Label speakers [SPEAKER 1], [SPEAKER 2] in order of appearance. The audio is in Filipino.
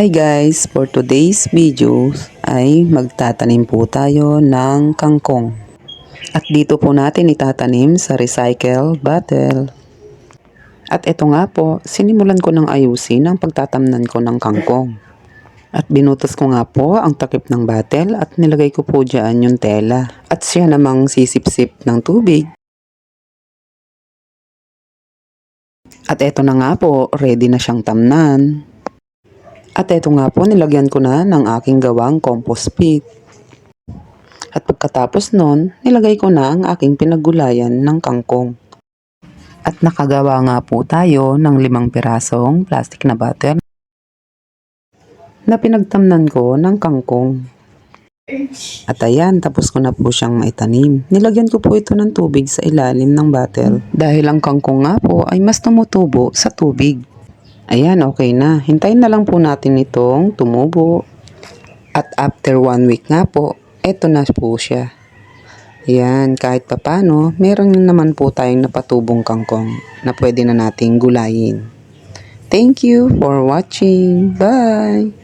[SPEAKER 1] Hi guys, for today's video ay magtatanim po tayo ng kangkong. At dito po natin itatanim sa recycle bottle. At ito nga po, sinimulan ko ng ayusin ang pagtatamnan ko ng kangkong. At binutas ko nga po ang takip ng bottle at nilagay ko po dyan yung tela. At siya namang sisip-sip ng tubig. At ito na nga po, ready na siyang tamnan. At eto nga po, nilagyan ko na ng aking gawang compost pit. At pagkatapos nun, nilagay ko na ang aking pinagulayan ng kangkong. At nakagawa nga po tayo ng 5 pirasong plastic na bottle na pinagtamnan ko ng kangkong. At ayan, tapos ko na po siyang maitanim. Nilagyan ko po ito ng tubig sa ilalim ng bottle dahil ang kangkong nga po ay mas tumutubo sa tubig. Ayan, okay na. Hintayin na lang po natin itong tumubo. At after 1 week nga po, eto na po siya. Ayan, kahit papano, meron naman po tayong napatubong kangkong na pwede na nating gulayin. Thank you for watching. Bye!